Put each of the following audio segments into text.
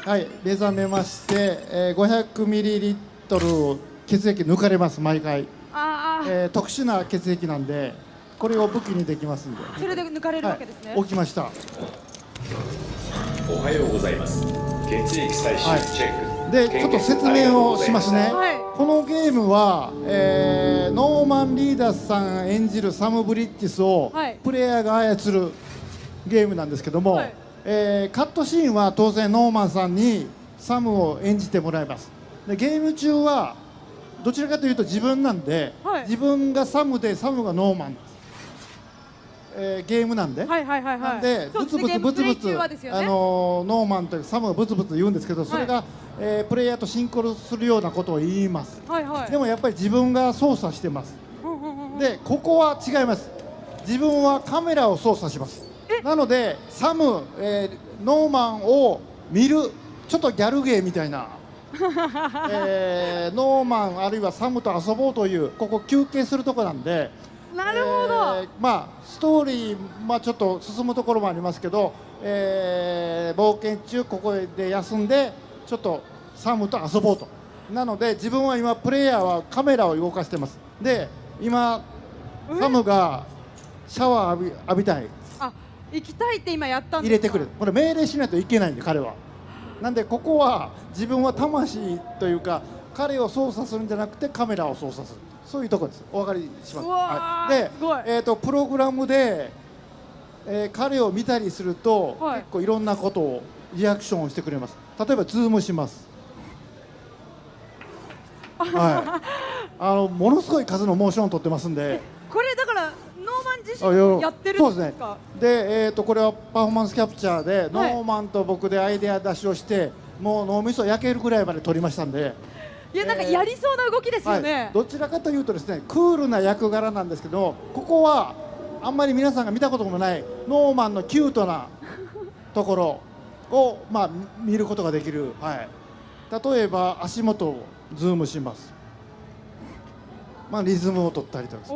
はい、目覚めまして、500ミリリットル血液抜かれます毎回。特殊な血液なんで、これを武器にできますんで。それで抜かれるわけですね。はい、起きました。おはようございます。血液採取チェック。で、ちょっと説明をしますね。このゲームは、ノーマン・リーダースさん演じるサム・ブリッジスをプレイヤーが操るゲームなんですけども、カットシーンは当然ノーマンさんにサムを演じてもらいます。でゲーム中はどちらかというと自分なんで、自分がサムでサムがノーマン、ゲームなんで、なんでブツブツブツブツノーマンというかサムがブツブツ言うんですけど、それが、プレイヤーとシンクロするようなことを言います。でもやっぱり自分が操作してます。でここは違います。自分はカメラを操作します。なのでサム、ノーマンを見る、ちょっとギャルゲーみたいな、ノーマンあるいはサムと遊ぼうという、ここ休憩するとこなんで、なるほど、まあストーリー、ちょっと進むところもありますけど、冒険中ここで休んでちょっとサムと遊ぼうと。なので自分は今プレイヤーはカメラを動かしてます。で今サムがシャワー浴びたい、行きたいって今やったんですか。入れてくれ、これ命令しないといけないんで彼は。なんでここは自分は魂というか彼を操作するんじゃなくてカメラを操作する、そういうところです。お分かりします。で、プログラムで、彼を見たりすると、結構いろんなことをリアクションをしてくれます。例えばズームします。ものすごい数のモーションを取ってますんで。これだからノーマン自身やってるんですか。で、これはパフォーマンスキャプチャーで、ノーマンと僕でアイデア出しをして、もう脳みそ焼けるぐらいまで撮りましたんで。いや、なんかやりそうな動きですよね。どちらかというとですね、クールな役柄なんですけど、ここはあんまり皆さんが見たこともないノーマンのキュートなところを、見ることができる。例えば足元をズームします。リズムを取ったりとか、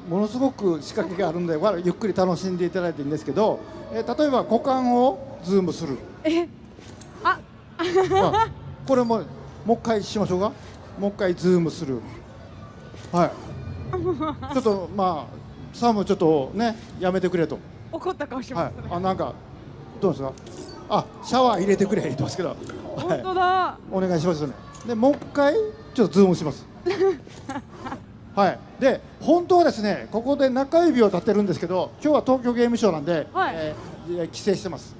ものすごく仕掛けがあるんで、ゆっくり楽しんでいただいていいんですけど、例えば股間をズームする。これもう一回しましょうか。もう一回ズームする。ちょっとサムちょっとね、やめてくれと。怒った顔しますね。なんかどうですか。シャワー入れてくれ言ってますけど。本当だ。お願いしますよね。でもう一回ちょっとズームします。で本当はですね、ここで中指を立てるんですけど、今日は東京ゲームショウなんで、規制してます。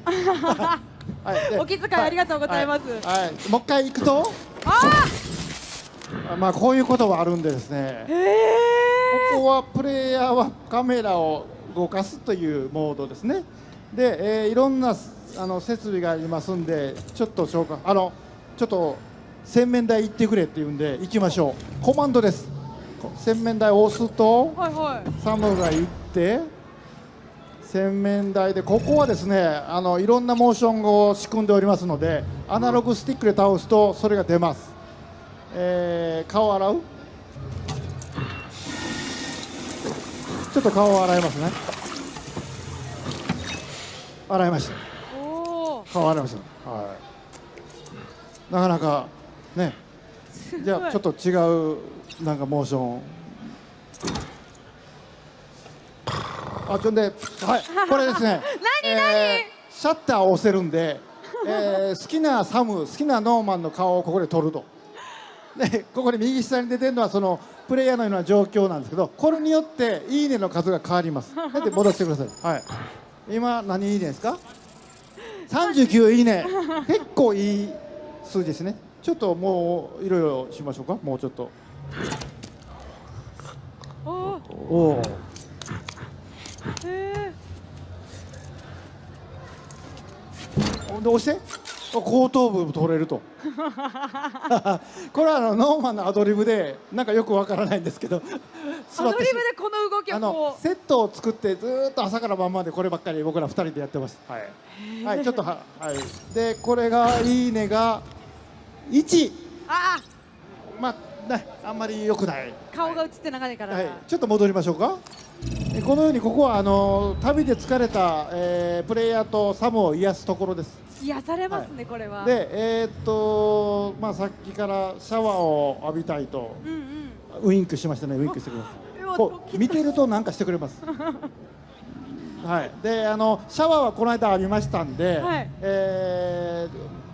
お気遣いありがとうございます。もう一回行くと、こういうことはあるんでですね、ここはプレイヤーはカメラを動かすというモードですね。で、いろんな設備がありますんで、ちょっとちょっと洗面台行ってくれって言うんで行きましょう。コマンドです。洗面台を押すと、サムが行って洗面台で、ここはですね、いろんなモーションを仕組んでおりますので、アナログスティックで倒すとそれが出ます。顔を洗う、ちょっと顔を洗いますね。洗いました。顔洗いました。なかなかね。じゃあちょっと違うなんかモーション。ちょんで、これですね。シャッターを押せるんで、好きなサム、好きなノーマンの顔をここで撮ると。で、ここに右下に出てるのはそのプレイヤーのような状況なんですけど、これによっていいねの数が変わります。で、戻してください。今何いいねですか？39いいね。結構いい数字ですね。ちょっともういろいろしましょうか。もうちょっと。で押して後頭部取れると。これはノーマンのアドリブでなんかよくわからないんですけど、アドリブでこの動きをセットを作ってずっと朝から晩までこればっかり僕ら2人でやってます。ちょっとでこれがいいねが1。ね、あんまり良くない。顔が映ってないから、はい、ちょっと戻りましょうか。このようにここは旅で疲れた、プレイヤーとサムを癒すところです。癒されますね、これは。で、まあ、さっきからシャワーを浴びたいと、ウインクしましたね。ウインクしてくれます。こう見てるとなんかしてくれます。はい、でシャワーはこの間浴びましたんで、はい、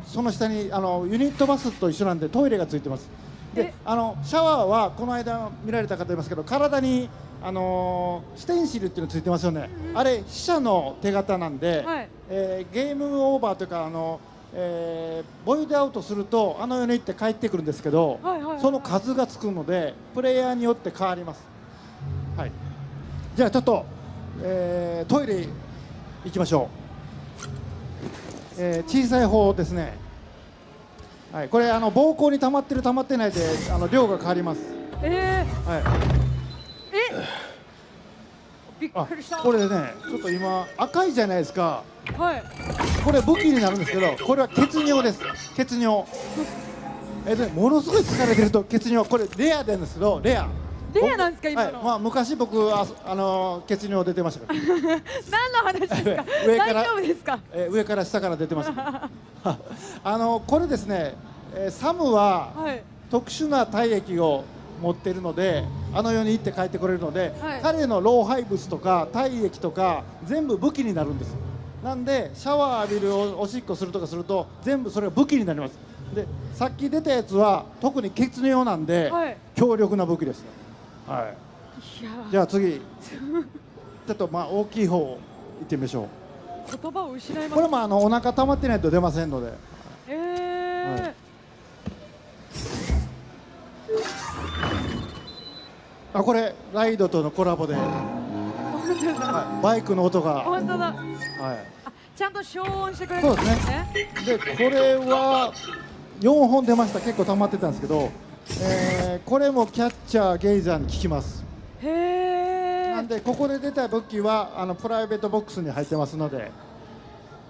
その下にユニットバスと一緒なんでトイレがついてます。でシャワーはこの間見られた方いますけど、体にステンシルっていうのついてますよね、あれ死者の手形なんで、はい、ゲームオーバーというかボイドアウトするとように行って帰ってくるんですけど、その数がつくのでプレイヤーによって変わります。はい、じゃあちょっと、トイレ行きましょう。小さい方ですね。はい、これ膀胱に溜まってる溜まってないで量が変わります。はい、びっくりした。これね、ちょっと今赤いじゃないですか。はい。これ武器になるんですけど、これは血尿です。血尿。ものすごい疲れてると血尿、これレアなんですけど、レアなんですか今の。はい、まあ昔僕血尿出てましたから。何の話ですか。大丈夫ですか。上から下から出てました。これですね、サムは特殊な体液を持っているので、世に行って帰ってこれるので、彼の老廃物とか体液とか全部武器になるんです。なんでシャワー浴びる、おしっこするとかすると全部それが武器になります。でさっき出たやつは特に血尿なんで、強力な武器です。はい。じゃあ次ちょっとまあ大きい方行ってみましょう。言葉を失います。これもお腹溜まってないと出ませんので。はい、これライドとのコラボで、バイクの音が。本当だ。はい。ちゃんと消音してくれるんですね。でこれは4本出ました。結構溜まってたんですけど、これもキャッチャーゲイザーに効きます。へえ。なんでここで出た武器はプライベートボックスに入ってますので、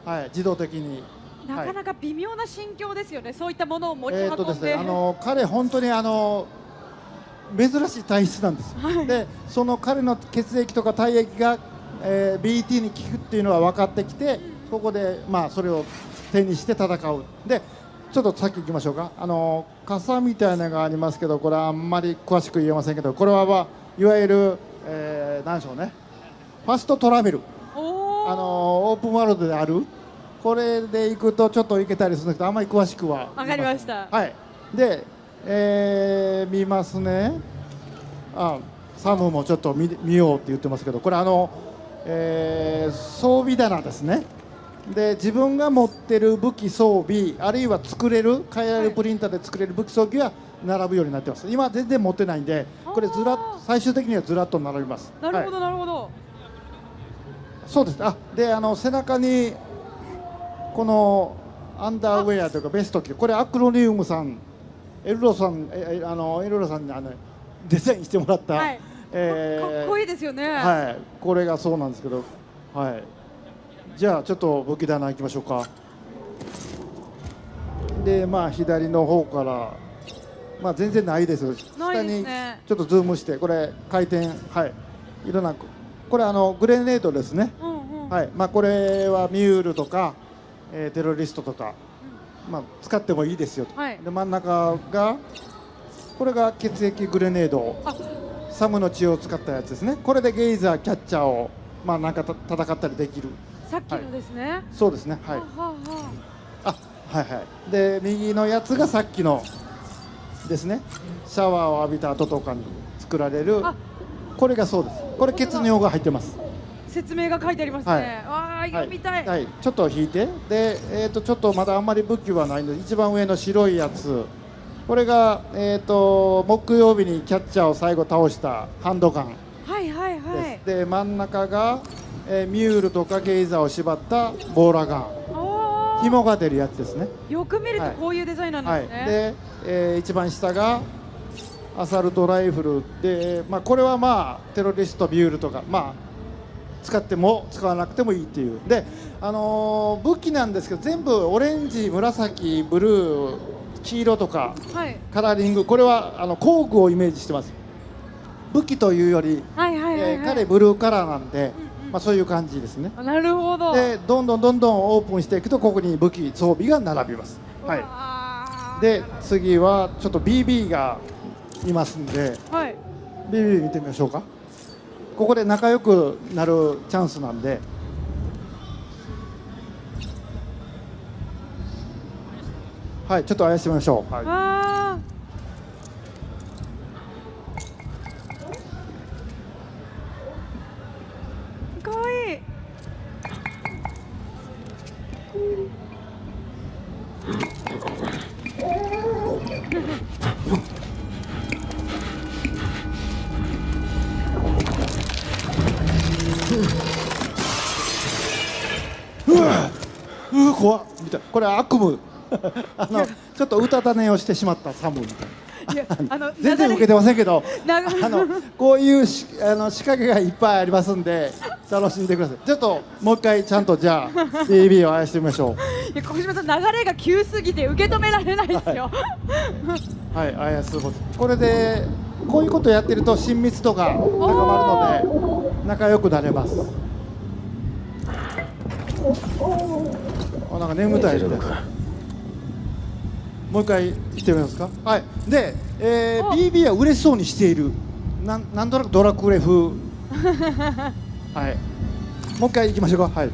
はい、自動的に。なかなか微妙な心境ですよね。そういったものを持ち運んで。ですね、彼本当に珍しい体質なんです。はい、でその彼の血液とか体液が、BT に効くっていうのは分かってきて、そこでまあそれを手にして戦う。でちょっとさっき行きましょうか。傘みたいなのがありますけど、これはあんまり詳しく言えませんけど、これは、いわゆる、何でしょうね、ファストトラベル、オープンワールドである、これで行くとちょっと行けたりするんですけど、あんまり詳しくは。わかりました。はい。で、見ますね。サムもちょっと見ようって言ってますけど、これ装備棚ですね。で自分が持ってる武器装備、あるいは作れる変えられるプリンターで作れる武器装備は並ぶようになってます。今全然持ってないんで、これ最終的にはずらっと並びます。なるほど、なるほど。そうです。で背中にこのアンダーウェアというかベスト着て、これアクロニウムさん、エルロさんにデザインしてもらった、かっこいいですよね。はい、これがそうなんですけど、はい。じゃあちょっと武器棚行きましょうか。でまあ左の方から、まあ全然ないですよ。下にちょっとズームして、これ回転、はい、いろんな、これグレネードですね。はい、まあこれはミュールとか、テロリストとか、まあ使ってもいいですよと。で真ん中がこれが血液グレネード、サムの血を使ったやつですね。これでゲイザー、キャッチャーをまあなんか戦ったりできる。さっきのですね。はい、そうですね。はい。はいはい。で右のやつがさっきのですね。シャワーを浴びた後とかに作られる。これがそうです。これ血尿が入ってます。説明が書いてありますね。読みたい。はい。ちょっと引いて。でちょっとまだあんまり武器はないので、一番上の白いやつ。これが木曜日にキャッチャーを最後倒したハンドガン。はいはいはい。で真ん中がミュールとかゲイザーを縛ったボーラガン、紐が出るやつですね。よく見るとこういうデザインなんですね。で、一番下がアサルトライフルで、まあ、これはまあテロリストミュールとか、まあ、使っても使わなくてもいいっていうで、武器なんですけど全部オレンジ、紫、ブルー黄色とかはい。カラーリング、これは工具をイメージしてます。武器というより、はいはいはいはい。彼ブルーカラーなんで、うんまあ、そういう感じですね。なるほど。でどんどんオープンしていくとここに武器装備が並びます。はい、で次はちょっと BB がいますんで、はい、BB 見てみましょうか。ここで仲良くなるチャンスなんで、はい、ちょっとあやしてみましょう。はい、かわいい。怖っみたいな。これ悪夢ちょっとうたた寝をしてしまったサムみたいな。全然受けてませんけど、こういう仕掛けがいっぱいありますんで楽しんでください。ちょっともう一回ちゃんとじゃあ BB を愛してみましょう。いや、小島さん、流れが急すぎて受け止められないですよ。はい、あやすこと。これでこういうことをやってると親密度が高まるので仲良くなれます。なんか眠たいみたいな。もう一回してみますか。はい。で、BB は嬉しそうにしている。なんとなくドラクエ風。はい。もう一回行きましょうか。はい。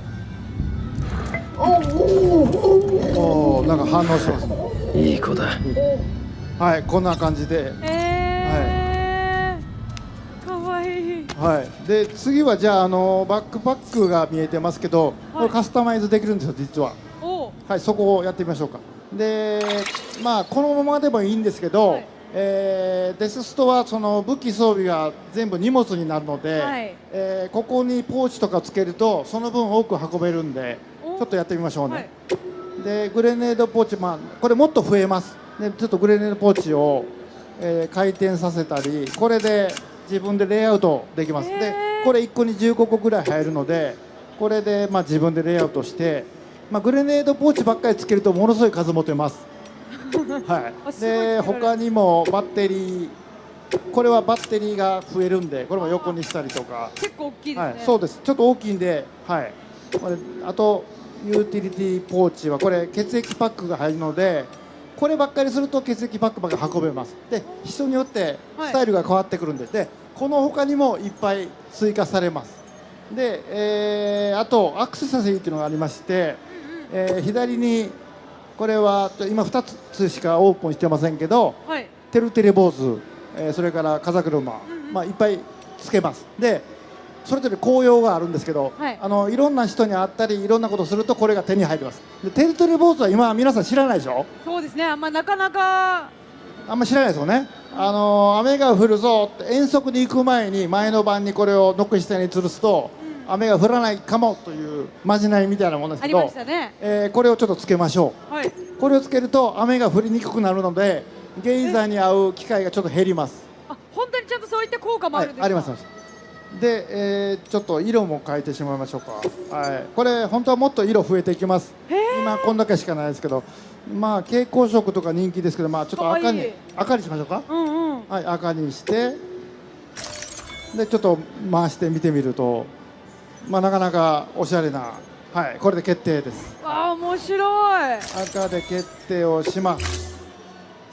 おお、なんか反応します。いい子だ。はい、こんな感じで。かわいい。はい。で、次はじゃあバックパックが見えてますけど、これカスタマイズできるんですよ実は。はい、そこをやってみましょうか。で、まあこのままでもいいんですけど、デスストはその武器装備が全部荷物になるので、ここにポーチとかつけるとその分多く運べるんで、ちょっとやってみましょうね。で、グレネードポーチ、まあこれもっと増えます。で、ちょっとグレネードポーチを、回転させたり、これで自分でレイアウトできます。で、これ1個に15個ぐらい入るので、これでまあ自分でレイアウトして、まあ、グレネードポーチばっかりつけるとものすごい数持てます。はい、で他にもバッテリー、これはバッテリーが増えるんで、これも横にしたりとか。結構大きいですね。はい、そうです。ちょっと大きいんで、はい、これあとユーティリティポーチはこれ血液パックが入るので、こればっかりすると血液パックばっかり運べます。で、人によってスタイルが変わってくるんで、でこの他にもいっぱい追加されます。で、あとアクセサリーっていうのがありまして、左にこれは今2つしかオープンしてませんけど、てるてれ坊主、それから風車、まあ、いっぱいつけます。でそれぞれ効用があるんですけど、いろんな人に会ったりいろんなことをするとこれが手に入ります。でてるてれ坊主は今皆さん知らないでしょ。そうですね、なかなかあんま知らないですよね。雨が降るぞって遠足に行く前に前の晩にこれを軒下に吊るすと、雨が降らないかもというまじないみたいなものですけど、これをちょっとつけましょう。これをつけると雨が降りにくくなるのでゲイザーに会う機会がちょっと減ります。本当にちゃんとそういった効果もあるんですか。あります。で、ちょっと色も変えてしまいましょうか。はい、これ本当はもっと色増えていきます。今こんだけしかないですけど、まあ蛍光色とか人気ですけど、まあちょっと赤にしましょうか。はい、赤にしてでちょっと回してみてみると、まあなかなかおしゃれな、はい、これで決定です。わあ、面白い。赤で決定をします。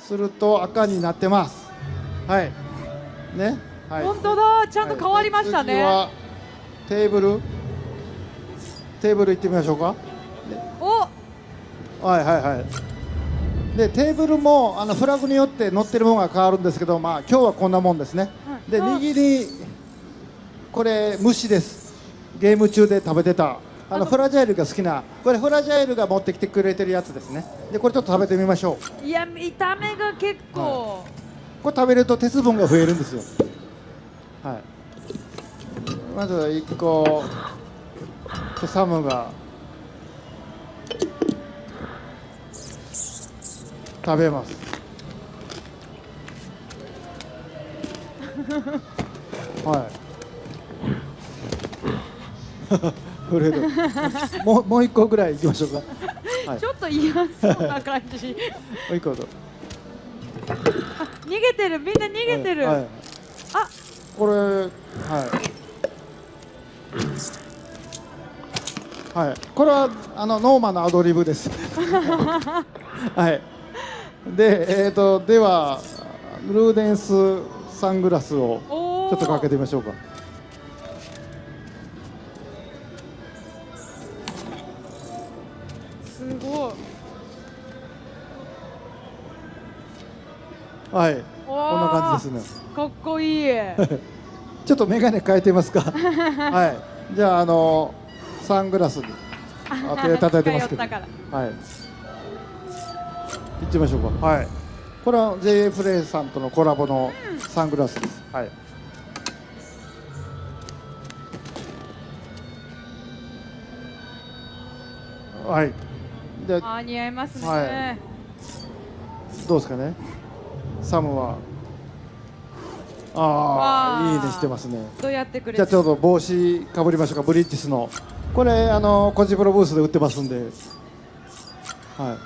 すると赤になってます。はいね、はい、本当だ、ちゃんと変わりましたね。次はテーブル行ってみましょうか。はいはいはい。でテーブルもフラグによって乗ってるものが変わるんですけど、まあ今日はこんなもんですね。で右にこれ虫です。ゲーム中で食べてたフラジャイルが好きな、これフラジャイルが持ってきてくれてるやつですね。でこれちょっと食べてみましょう。いや、見た目が結構、これ食べると鉄分が増えるんですよ。はい、まずは1個サムが食べます。はい。フレードもう一個ぐらいいきましょうか。はい、ちょっと嫌そうな感じ。もう一個と。逃げてる、みんな逃げてる。はい、あ、これ、はい、これはノーマンのアドリブです。はい。で、ではルーデンスサングラスをちょっとかけてみましょうか。すごい。はい、こんな感じですね。かっこいい。ちょっと眼鏡変えてますか。はい。じゃあサングラスに手叩いてますけど。はい。行ってみましょうか。はい。これは JA フレイさんとのコラボのサングラスです。はい。はい。で、似合いますね。はい、どうですかね。サムは。いいねしてますね。どうやってくれ。じゃあちょっと帽子かぶりましょうか。ブリッジスの。これコジプロブースで売ってますんで。はい。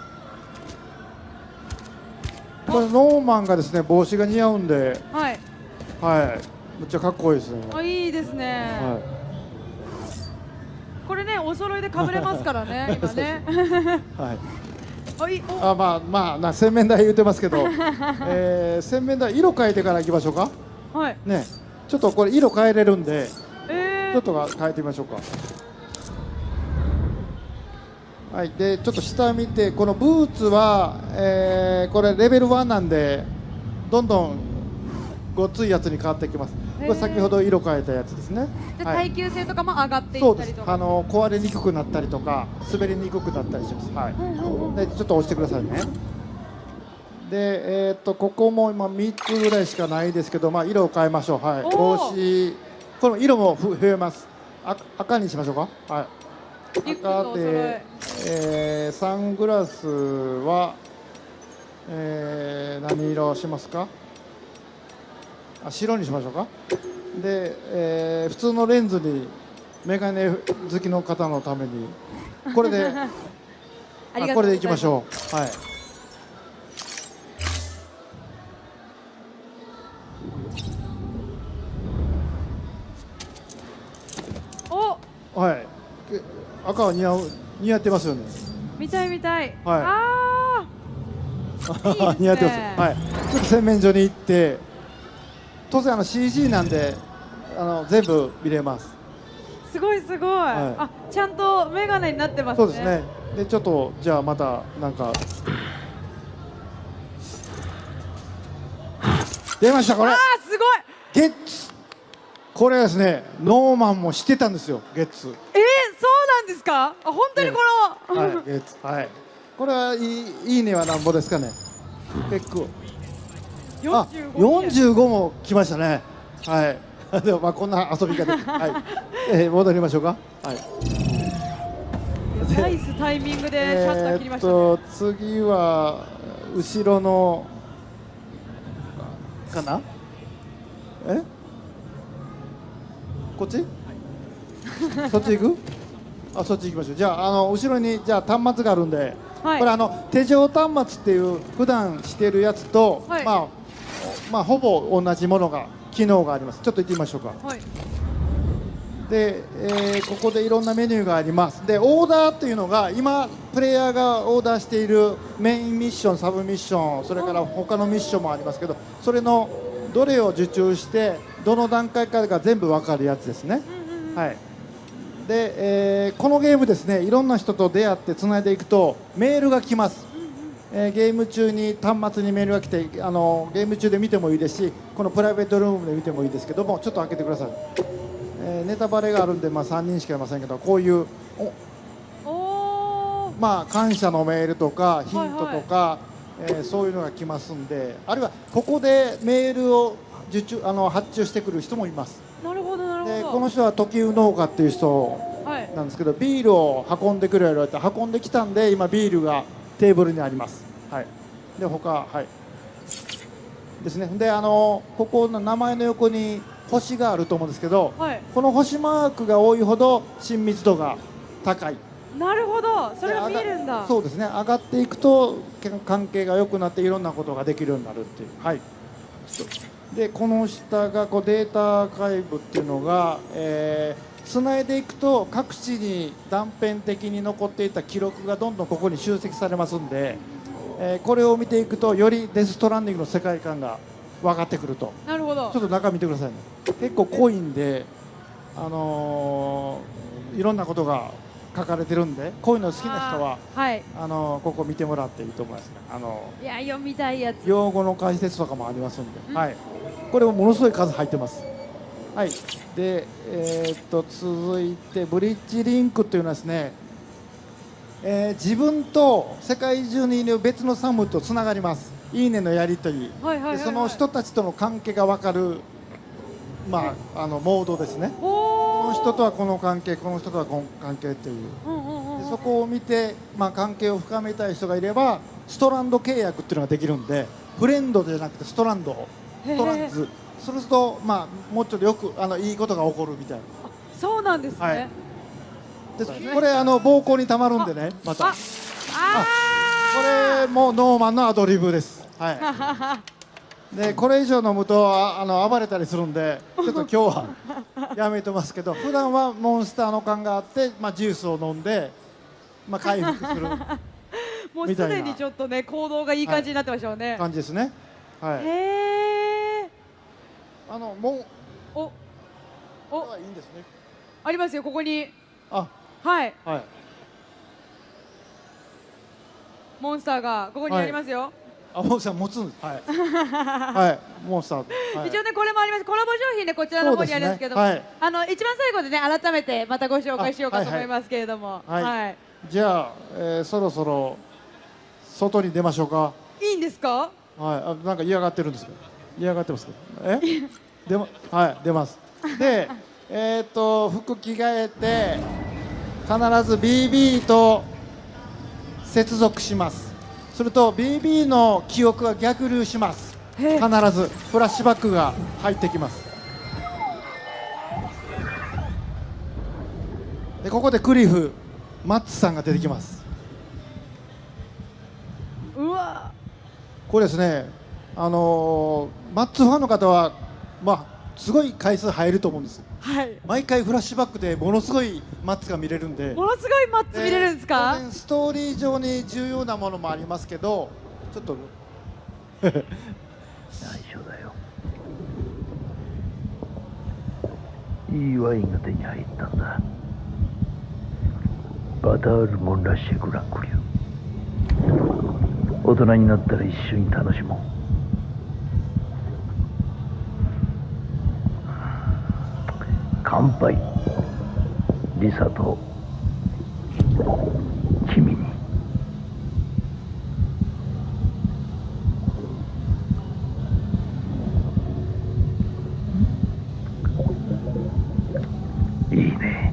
これノーマンがですね帽子が似合うんで。はい。はい。めっちゃかっこいいですね。いいですね。はい。これねお揃いでかぶれますからね今ね。はい。まあ洗面台言ってますけど、洗面台色変えてから行きましょうか。はい。ね、ちょっとこれ色変えれるんで、ちょっと変えてみましょうか。はい。でちょっと下見て、このブーツは、これレベル1なんでどんどんごっついやつに変わってきます。これ先ほど色変えたやつですね。耐久性とかも上がっていったりとか。壊れにくくなったりとか滑りにくくなったりします。はい。でちょっと押してくださいね。でここも今3つぐらいしかないですけど、色を変えましょう。はい。帽子この色も増えます。赤にしましょうか。はい。赤で、サングラスは、何色しますか。白にしましょうか。で、普通のレンズにメガネ好きの方のためにこれでこれでいきましょう。はい。はい。赤は似合ってますよね。見たい見たい。はい。似合ってます。はい。ちょっと洗面所に行って。当然CG なんで全部見れます。すごいすごい。ちゃんとメガネになってますね。そうですね。でちょっとじゃあまたなんか出ました。これすごいゲッツ。これですねノーマンも知ってたんですよ。ゲッツ。そうなんですか。本当にこの、はい、ゲッツ。はい。これはいいねはなんぼですかね。結構45も来ましたね。はい。でもこんな遊び方。はい。戻りましょうか。はい。ナイスタイミングでシャッター切りましたね。次は後ろのかな。こっち？そっち行く？そっち行きましょう。じゃあ後ろにじゃあ端末があるんで、これ手錠端末っていう普段してるやつと、ほぼ同じものが機能があります。ちょっと行ってみましょうか。で、ここでいろんなメニューがあります。でオーダーっていうのが今プレイヤーがオーダーしているメインミッション、サブミッション、それから他のミッションもありますけど、それのどれを受注してどの段階かが全部分かるやつですね。はい。で、このゲームですね、いろんな人と出会ってつないでいくとメールが来ます。ゲーム中に端末にメールが来てゲーム中で見てもいいですし、このプライベートルームで見てもいいですけども、ちょっと開けてください。ネタバレがあるんで、3人しかいませんけど、こういう感謝のメールとかヒントとか、そういうのが来ますんで、あるいはここでメールを発注してくる人もいます。なるほどなるほど。でこの人は時生農家っていう人なんですけど、ビールを運んでくれるって運んできたんで、今ビールがテーブルにあります。はい。で他ですね。でここの名前の横に星があると思うんですけど、この星マークが多いほど親密度が高い。なるほど、それを見るんだ。そうですね、上がっていくと関係が良くなっていろんなことができるようになるっていう。はい。でこの下がこうデータアーカイブっていうのが、つないでいくと各地に断片的に残っていた記録がどんどんここに集積されますんで、これを見ていくとよりデス・ストランディングの世界観が分かってくると。なるほど。ちょっと中見てくださいね。結構濃いんで、いろんなことが書かれてるんで、こういうの好きな人は、はい、ここ見てもらっていいと思いますね。いや読みたいやつ。用語の解説とかもありますんで、はい。これもものすごい数入ってます。はい。で、続いてブリッジリンクというのはですね、自分と世界中にいる別のサムとつながります。いいねのやり取り、その人たちとの関係が分かる、まあ、モードですね。この人とはこの関係、この人とはこの関係という、でそこを見て、まあ、関係を深めたい人がいればストランド契約っていうのができるんで、フレンドじゃなくてストランド、ストランズ、そうすると、まあ、もうちょっとよくいいことが起こるみたいな。そうなんですね。はい、でこれ膀胱にたまるんでね、またこれもノーマンのアドリブです。はい。でこれ以上飲むと暴れたりするんで、ちょっと今日はやめてますけど、普段はモンスターの缶があって、まあ、ジュースを飲んで、まあ、回復するもうすでにちょっとね行動がいい感じになってましたよね。感じですね。はい。へえ。もういいんですね。ありますよ、ここに。あ、はい。はい。モンスターがここにありますよ。モンスター持つんです。はい。はい。モンスター。一応ねこれもあります。コラボ商品でこちらの方にあるんですけど、一番最後でね改めてまたご紹介しようかと思いますけれども。はい。じゃあそろそろ外に出ましょうか。いいんですか？はい。なんか嫌がってるんですけど。嫌がってますけど。はい、出ます。で、服着替えて必ず BB と接続します。すると BB の記憶が逆流します。必ずフラッシュバックが入ってきます。でここでクリフマッツさんが出てきます。うわ、これですね、マッツファンの方はまあすごい回数入ると思うんです。はい。毎回フラッシュバックでものすごいマッツが見れるんで。ものすごいマッツ見れるんですか？当然ストーリー上に重要なものもありますけど、ちょっと内緒だよ。いいワインが手に入ったんだ。バタールモンラッシェグランクリュー。大人になったら一緒に楽しもう。乾杯。リサと君に。いいね。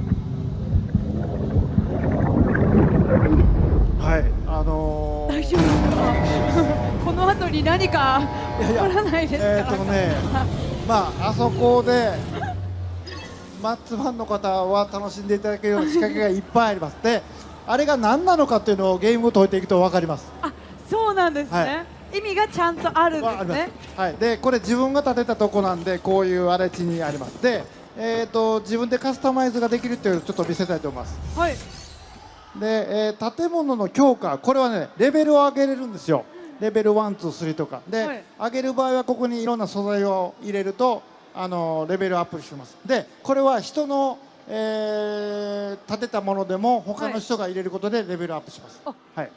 はい、大丈夫ですか？この後に何か起こらないですか？まああそこでマッツファンの方は楽しんでいただけるような仕掛けがいっぱいあります。で、あれが何なのかっていうのをゲームを解いていくと分かります。あ、そうなんですね。はい、意味がちゃんとあるんですね。はい、でこれ自分が建てたとこなんで、こういう荒れ地にあります。で、自分でカスタマイズができるっていうのをちょっと見せたいと思います。はい。で、建物の強化、これはねレベルを上げれるんですよ。レベル1、2、3とかで、はい、上げる場合はここにいろんな素材を入れるとレベルアップします。でこれは人の、建てたものでも他の人が入れることでレベルアップします。はい、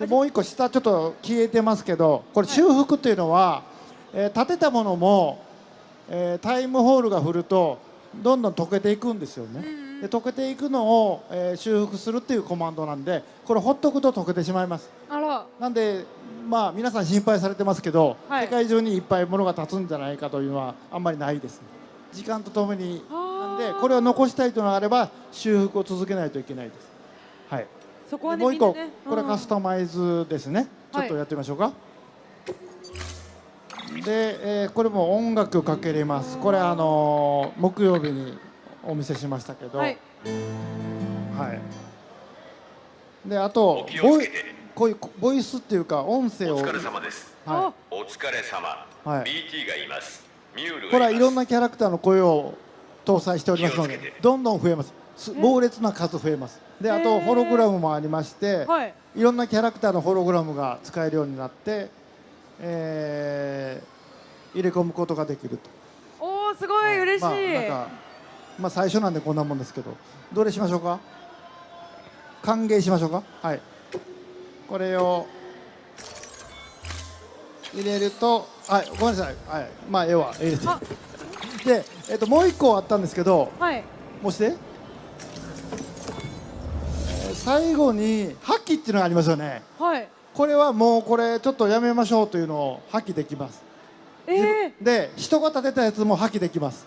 でもう一個下ちょっと消えてますけど、これ修復っていうのは、建てたものも、タイムホールが降るとどんどん溶けていくんですよね。で溶けていくのを、修復するっていうコマンドなんで、これほっとくと溶けてしまいます。あら。なんでまあ皆さん心配されてますけど、はい、世界中にいっぱい物が立つんじゃないかというのはあんまりないです。時間とともになんで、これを残したいというのがあれば修復を続けないといけないです。はい。そこはね、もう一個、これカスタマイズですね。ちょっとやってみましょうか。はい、で、これも音楽かけれます。これ木曜日にお見せしましたけど、はい。はい、であとお気をつけて。こういうボイスっていうか音声をお疲れ様です。はお疲れ様。はい BT がいます。ミュールがいます。これはいろんなキャラクターの声を搭載しておりますの気をつけてでどんどん増えます。猛烈な数増えます。であとホログラムもありまして、はいいろんなキャラクターのホログラムが使えるようになって、入れ込むことができると。おおすごい嬉しい、まあ最初なんでこんなもんですけど、どれしましょうか。歓迎しましょうか。はい、これを入れると、はい、ごめんなさい、はい、まあ絵は入れてで、もう一個あったんですけど、はいもうして、最後に破棄っていうのがありますよね。はいこれはもうこれちょっとやめましょうというのを破棄できます。で人が建てたやつも破棄できます。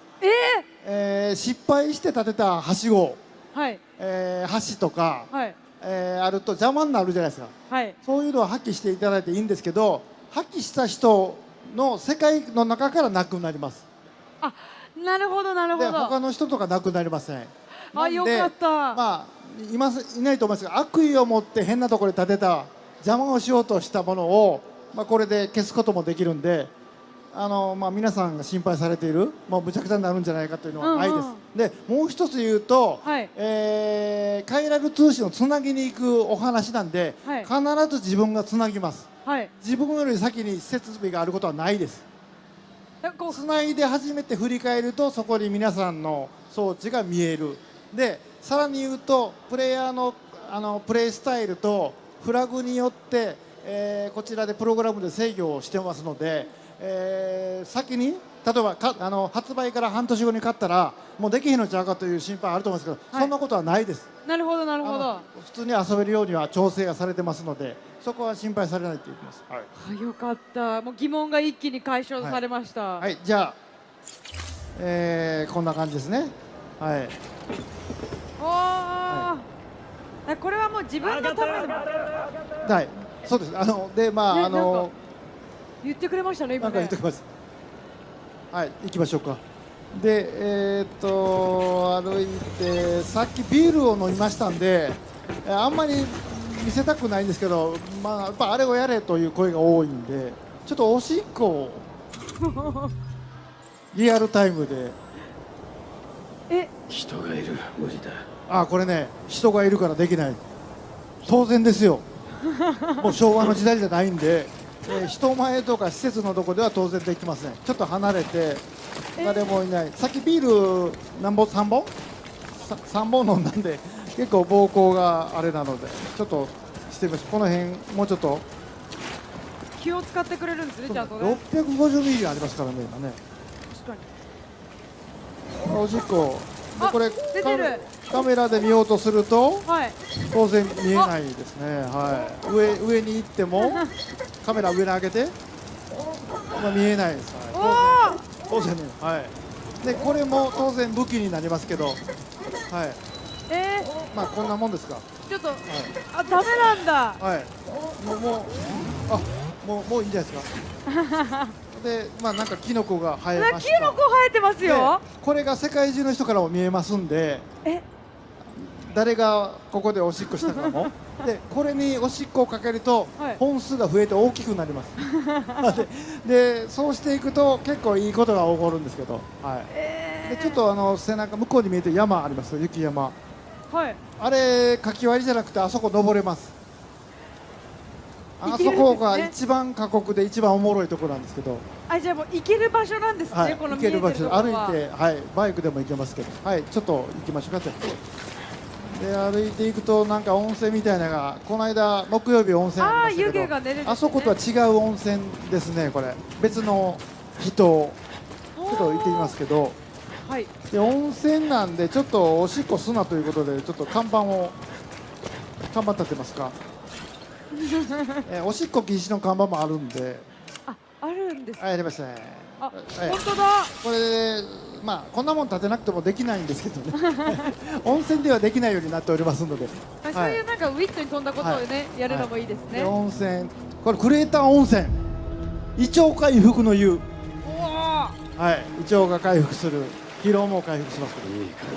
失敗して建てたはしご、はい、橋とか、はい、あると邪魔になるじゃないですか。はい、そういうのは破棄していただいていいんですけど、破棄した人の世界の中からなくなります。あ、なるほどなるほど。で他の人とかなくなりません。あ、よかった。まあいないと思いますが、悪意を持って変なところで建てた邪魔をしようとしたものを、まあ、これで消すこともできるんで、まあ、皆さんが心配されている、もうむちゃくちゃになるんじゃないかというのはないです。でもう一つ言うと、はい、カイラル通信をつなぎに行くお話なんで、はい、必ず自分がつなぎます。はい、自分より先に設備があることはないです。つないで初めて振り返るとそこに皆さんの装置が見える。でさらに言うとプレイヤーのプレイスタイルとフラグによって、こちらでプログラムで制御をしてますので、先に例えば発売から半年後に買ったらもうできへんのちゃうかという心配あると思うんですけど、はい、そんなことはないです。なるほどなるほど。普通に遊べるようには調整がされてますので、そこは心配されないと言ってます。はい、よかった。もう疑問が一気に解消されました。はい、はい、じゃあ、こんな感じですね。はい。おお、はい、これはもう自分のための。はい、そうです。でまあ言ってくれましたね今ね。なんか言ってきます。はい、行きましょうか。で歩いてさっきビールを飲みましたんで、あんまり見せたくないんですけど、まあやっぱあれをやれという声が多いんで、ちょっとおしっこをリアルタイムで。人がいる、無理だ。あ、これね、人がいるからできない。当然ですよ。もう昭和の時代じゃないんで、人前とか施設のとこでは当然できません。ちょっと離れて誰もいない。さっきビール何本3本3本飲んだんで結構膀胱があれなのでちょっとしてみましょう。この辺もうちょっと気を使ってくれるんですね。ちゃんとね650ミリありますからね今ね。確かにおしっこでこれ出てる。カメラで見ようとすると、はい、当然見えないですね。はい、上に行ってもカメラ上に上げて、まあ、見えないです。はい、当然ね。はい。でこれも当然武器になりますけど、はい。まあこんなもんですか。ちょっと、はい、あ、ダメなんだ。はい。もういいんじゃないですか。でまあなんかキノコが生えました。キノコ生えてますよ。これが世界中の人からも見えますんで。誰がここでおしっこしたかもでこれにおしっこをかけると本数が増えて大きくなりますでそうしていくと結構いいことが起こるんですけど、はい、でちょっと背中向こうに見えて山あります。雪山、はい、あれかき割りじゃなくてあそこ登れます。あそこが一番過酷で一番おもろいところなんですけど、じゃあもう行ける場所なんですね、はい、この見えてるところは。歩いて、はい、バイクでも行けますけど、はい、ちょっと行きましょうか。で歩いていくとなんか温泉みたいなのが、この間木曜日温泉ありましたけど、あそことは違う温泉ですね。これ別の人ちょっと行ってみますけど、はい、で温泉なんでちょっとおしっこすなということでちょっと看板立ってますかおしっこ禁止の看板もあるんで。あるんですか。ありましたね。本当だ。これまあこんなもん立てなくてもできないんですけどね温泉ではできないようになっておりますので、そういうなんかウィットに飛んだことをね、やるのもいいですね。温泉、これクレーター温泉、胃腸回復の湯。はい、胃腸が回復する、疲労も回復しますけど、いい感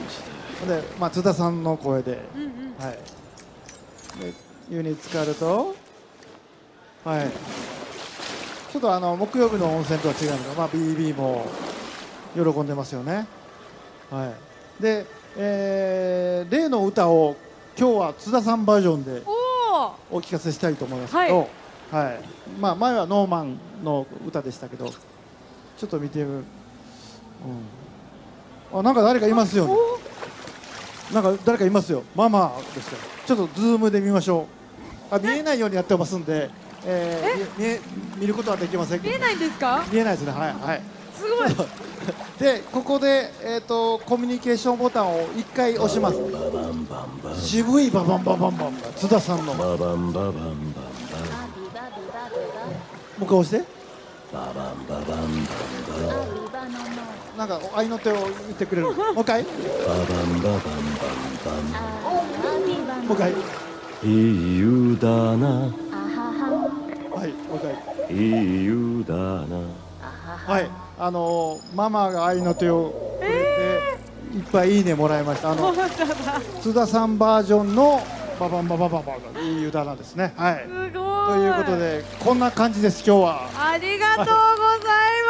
じで、まあ津田さんの声で、はい、で湯に浸かると、はい、ちょっと木曜日の温泉とは違うのが、まあ、BB も喜んでますよね。はい、で、例の歌を今日は津田さんバージョンでお聞かせしたいと思いますけど、はい、まあ、前はノーマンの歌でしたけど、ちょっと見てみる、なんか誰かいますよね。なんか誰かいますよ。ママですよ。ちょっとズームで見ましょう。見えないようにやってますんで、見ることはできませんけど。見えないんですか？見えないですね。はいはい。すごい。でここでコミュニケーションボタンを1回押します。渋いババンババンバン津田さんの。もう一回押して。なんか愛の手を言ってくれる。もう一回。もう一回。いい湯だな。はい、もう一回。いい湯だな。はい、ママが愛の手をくれて、いっぱいいいねもらいました。津田さんバージョンのババンバババババいい湯だなですね。はい。すごい。ということでこんな感じです今日は。ありがとうございます。